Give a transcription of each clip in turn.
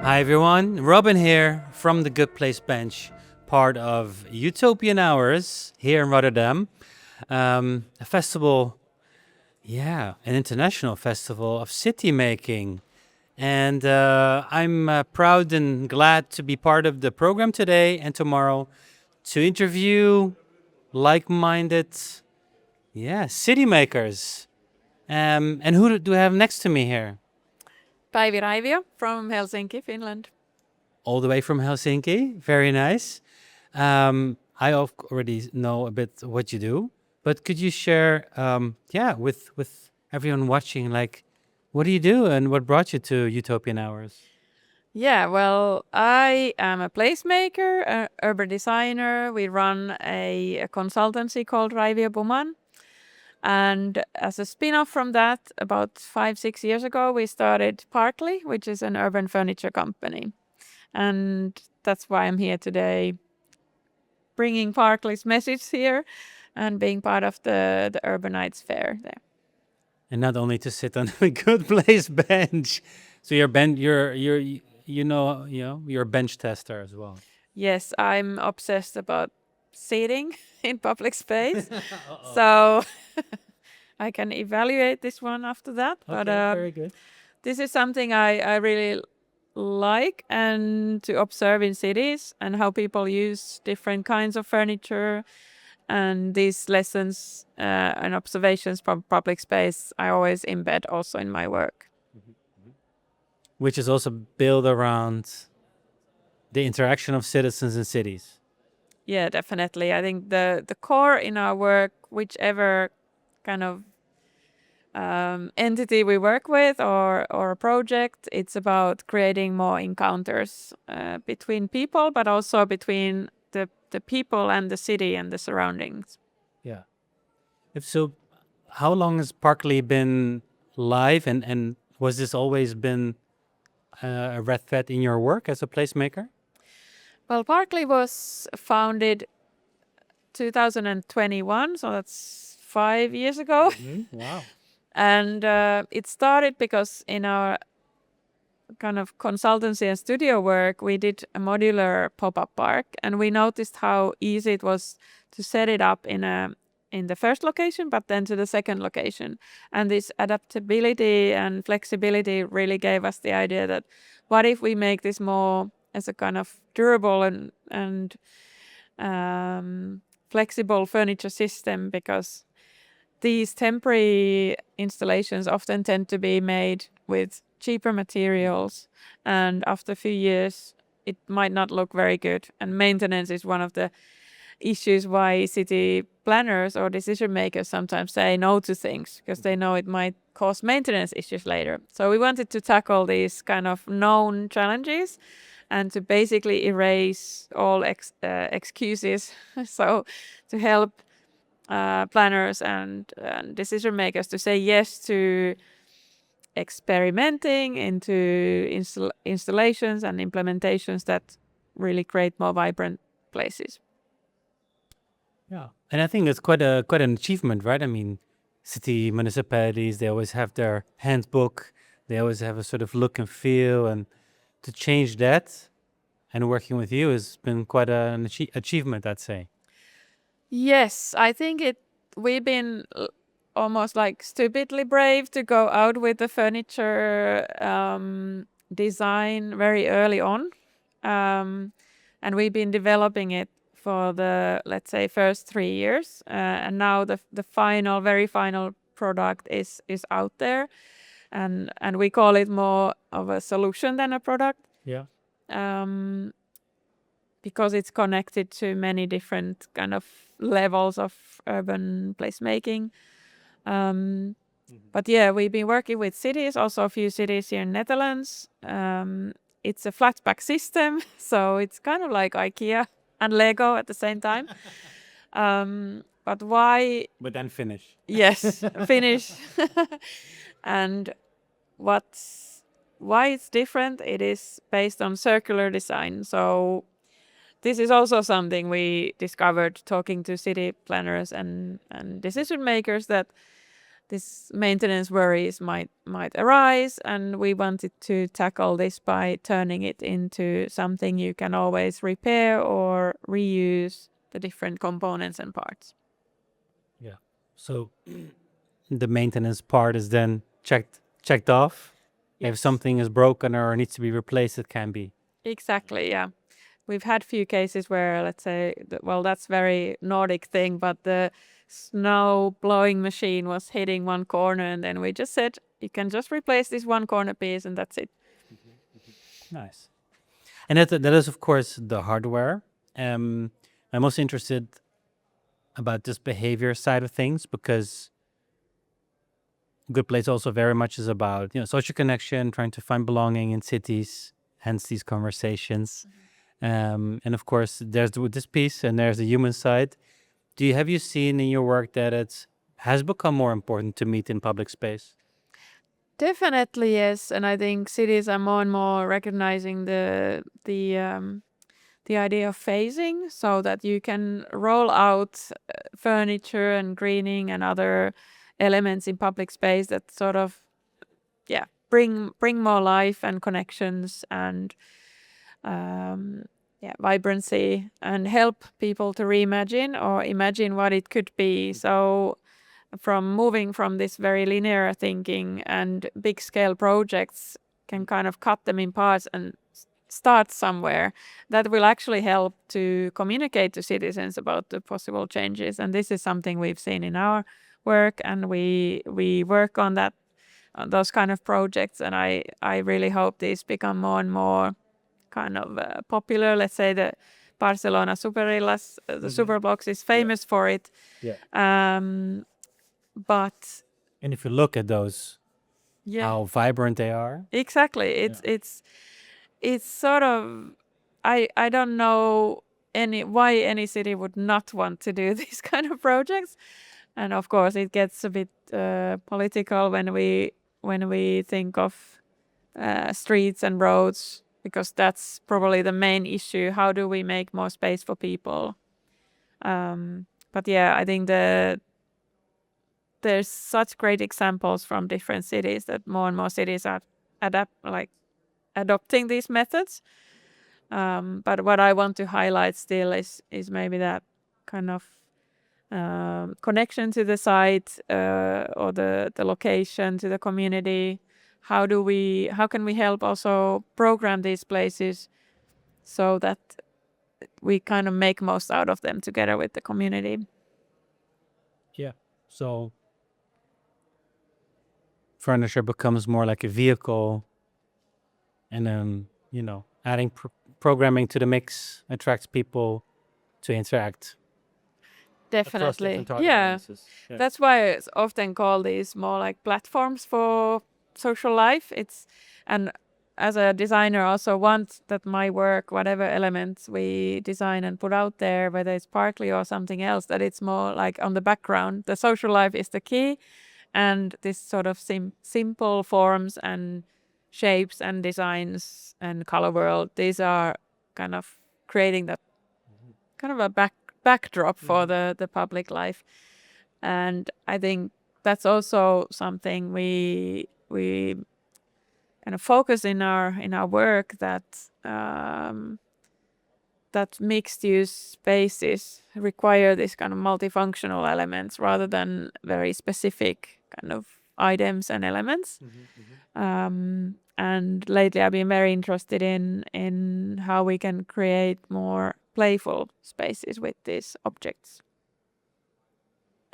Hi everyone, Robin here from the Good Place Bench, part of Utopian Hours here in Rotterdam. A festival, an international festival of city making. And I'm proud and glad to be part of the program today and tomorrow to interview like-minded, city makers. And who do I have next to me here? Päivi Raivio from Helsinki, Finland. All the way from Helsinki. Very nice. I already know a bit what you do, but could you share, with everyone watching, like, what do you do and what brought you to Utopian Hours? Yeah, well, I am a placemaker, an urban designer. We run a consultancy called Raivio Buman. And as a spin-off from that, about 5-6 years ago, we started Parkly, which is an urban furniture company. And that's why I'm here today, bringing Parkly's message here and being part of the Urbanites Fair there. And not only to sit on a good place bench. So you're a bench tester as well. Yes, I'm obsessed about sitting in public space. So I can evaluate this one after that. Okay, But very good. this is something I really like and to observe in cities and how people use different kinds of furniture. And these lessons and observations from public space I always embed also in my work. Which is also built around the interaction of citizens in cities. Yeah, definitely. I think the core in our work, whichever kind of entity we work with or a project, it's about creating more encounters between people, but also between the people and the city and the surroundings. Yeah. If so, how long has Parkley been live, and was this always been a red thread in your work as a placemaker? Well, Parkly was founded 2021, so that's 5 years ago. Wow. And it started because in our kind of consultancy and studio work, we did a modular pop-up park, and we noticed how easy it was to set it up in the first location, but then to the second location. And this adaptability and flexibility really gave us the idea that what if we make this more as a kind of durable and flexible furniture system, because these temporary installations often tend to be made with cheaper materials, and after a few years it might not look very good. And maintenance is one of the issues why city planners or decision makers sometimes say no to things, because they know it might cause maintenance issues later. So we wanted to tackle these kind of known challenges and to basically erase all excuses. So to help planners and decision makers to say yes to experimenting into installations and implementations that really create more vibrant places. Yeah, and I think that's quite an achievement, right? I mean, city municipalities, they always have their handbook, they always have a sort of look and feel, and to change that and working with you has been quite an achievement, I'd say. Yes, I think we've been almost like stupidly brave to go out with the furniture design very early on. And we've been developing it for the, let's say, first 3 years. And now the very final product is out there. And we call it more of a solution than a product. Yeah. Because it's connected to many different kind of levels of urban placemaking. But yeah, we've been working with cities, also a few cities here in Netherlands. It's a flat pack system, so it's kind of like IKEA and Lego at the same time. But why? But then finish. Yes, finish. And why it's different? It is based on circular design. So this is also something we discovered talking to city planners and decision makers, that this maintenance worries might arise, and we wanted to tackle this by turning it into something you can always repair or reuse the different components and parts. Yeah. So the maintenance part is then checked off. If Yes. something is broken or needs to be replaced, it can be. Exactly, yeah. We've had few cases where, let's say, well, that's very Nordic thing, but the snow blowing machine was hitting one corner, and then we just said, you can just replace this one corner piece, and that's it. Nice. And that is, of course, the hardware. I'm most interested about this behavior side of things because Good Place also very much is about, social connection, trying to find belonging in cities, hence these conversations. And of course, there's this piece and there's the human side. Have you seen in your work that it has become more important to meet in public space? Definitely, yes. And I think cities are more and more recognizing the idea of phasing, so that you can roll out furniture and greening and other elements in public space that sort of bring more life and connections and vibrancy, and help people to reimagine or imagine what it could be. So from moving from this very linear thinking and big scale projects, can kind of cut them in parts and start somewhere that will actually help to communicate to citizens about the possible changes. And this is something we've seen in our work, and we work on that, those kind of projects. And I really hope these become more and more kind of popular. Let's say the Barcelona Superillas, the Superblocks is famous for it. But And if you look at those, how vibrant they are. Exactly. It's sort of, I don't know why any city would not want to do these kind of projects. And of course it gets a bit political when we think of streets and roads, because that's probably the main issue. How do we make more space for people? But I think there's such great examples from different cities that more and more cities are adopting these methods. But what I want to highlight still is maybe that kind of connection to the site or the location, to the community. How can we help also program these places so that we kind of make most out of them together with the community? Yeah. So furniture becomes more like a vehicle, and then adding programming to the mix attracts people to interact. Definitely, yeah. That's why it's often called these more like platforms for social life. And as a designer, I also want that my work, whatever elements we design and put out there, whether it's Parkly or something else, that it's more like on the background. The social life is the key, and this sort of simple forms and shapes and designs and color world, these are kind of creating that kind of a backdrop for the public life. And I think that's also something we kind of focus in our work, that that mixed use spaces require this kind of multifunctional elements rather than very specific kind of items and elements. And lately I've been very interested in how we can create more playful spaces with these objects.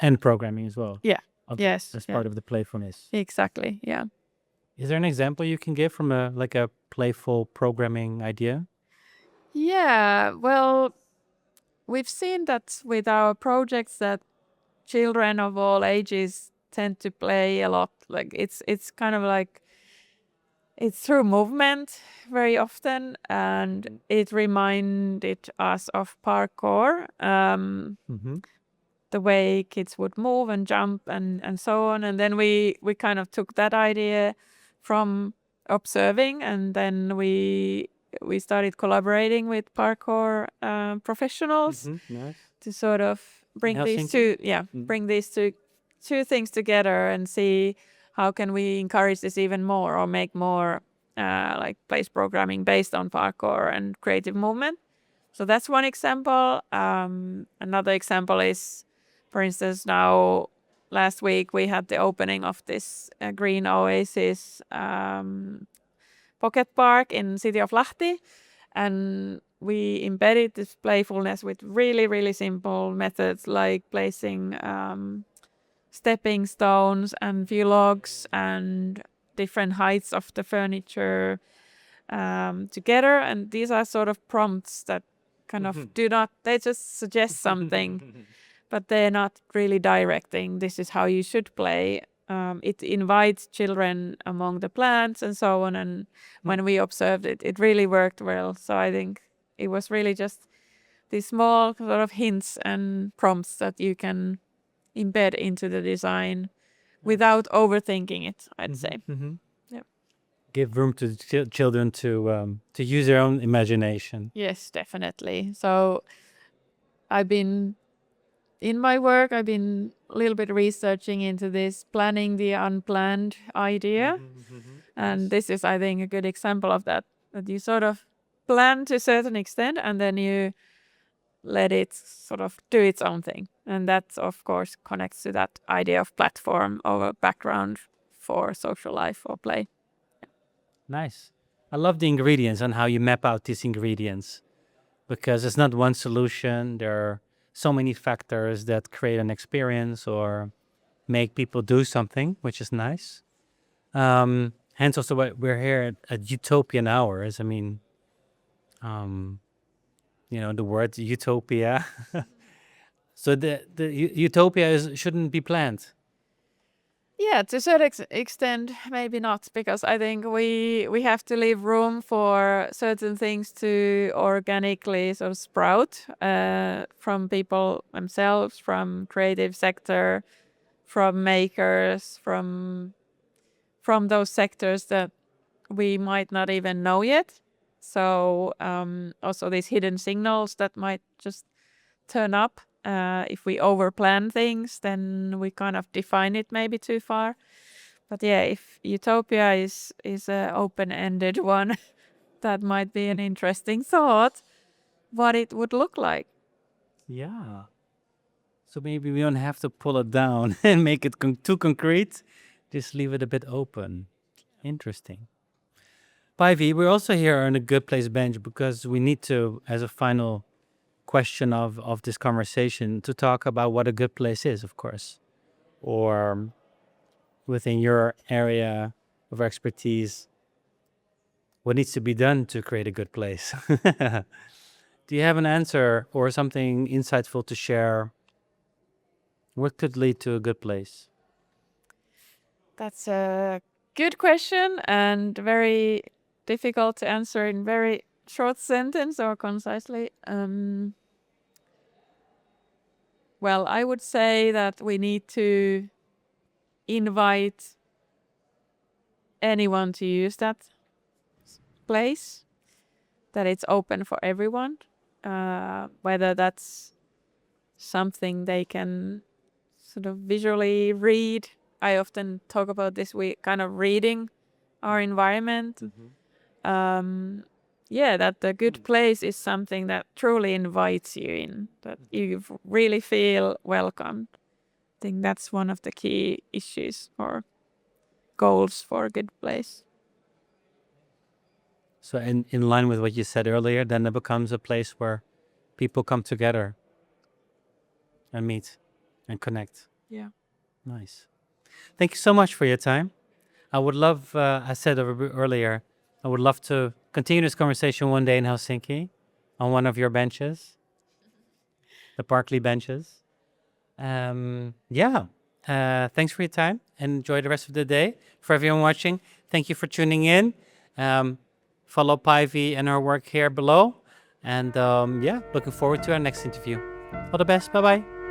And programming as well. Yeah. Yes. As part of the playfulness. Exactly. Yeah. Is there an example you can give from a playful programming idea? Yeah. Well, we've seen that with our projects that children of all ages tend to play a lot. Like it's kind of like it's through movement very often, and it reminded us of parkour. The way kids would move and jump and so on. And then we kind of took that idea from observing, and then we started collaborating with parkour professionals Nice. to sort of bring these two two things together and see how can we encourage this even more or make more like place programming based on parkour and creative movement. So that's one example. Another example is, for instance, now last week we had the opening of this green oasis pocket park in city of Lahti, and we embedded this playfulness with really, really simple methods like placing stepping stones and view logs and different heights of the furniture together. And these are sort of prompts that kind of they just suggest something, but they're not really directing, this is how you should play. It invites children among the plants and so on. And when we observed it, it really worked well. So I think it was really just these small sort of hints and prompts that you can embed into the design without overthinking it, I'd say. Yeah. Give room to children to use their own imagination. Yes, definitely. So in my work, I've been a little bit researching into this planning the unplanned idea. And this is, I think, a good example of that you sort of plan to a certain extent and then you let it sort of do its own thing. And that, of course, connects to that idea of platform or a background for social life or play. Nice. I love the ingredients and how you map out these ingredients, because it's not one solution. There are so many factors that create an experience or make people do something, which is nice. Hence also why we're here at Utopian Hours. I mean, the word utopia. So the utopia shouldn't be planned. Yeah, to a certain extent, maybe not, because I think we have to leave room for certain things to organically sort of sprout from people themselves, from creative sector, from makers, from those sectors that we might not even know yet. So also these hidden signals that might just turn up. If we overplan things, then we kind of define it maybe too far. But yeah, if utopia is an open-ended one, that might be an interesting thought, what it would look like. Yeah. So maybe we don't have to pull it down and make it too concrete. Just leave it a bit open. Interesting. Päivi, we're also here on a Good Place bench because we need to, as a final question of this conversation, to talk about what a good place is, of course, or within your area of expertise, what needs to be done to create a good place. Do you have an answer or something insightful to share? What could lead to a good place? That's a good question and very difficult to answer in very short sentence or concisely. Well, I would say that we need to invite anyone to use that place, that it's open for everyone, whether that's something they can sort of visually read. I often talk about this, we kind of reading our environment. That the good place is something that truly invites you in, that you really feel welcomed. I think that's one of the key issues or goals for a good place. So in line with what you said earlier, then it becomes a place where people come together and meet and connect. Yeah. Nice. Thank you so much for your time. I would love, I said earlier, I would love to continue this conversation one day in Helsinki on one of your benches, the Parkly benches. Thanks for your time and enjoy the rest of the day. For everyone watching, thank you for tuning in. Follow Päivi and her work here below. And looking forward to our next interview. All the best. Bye-bye.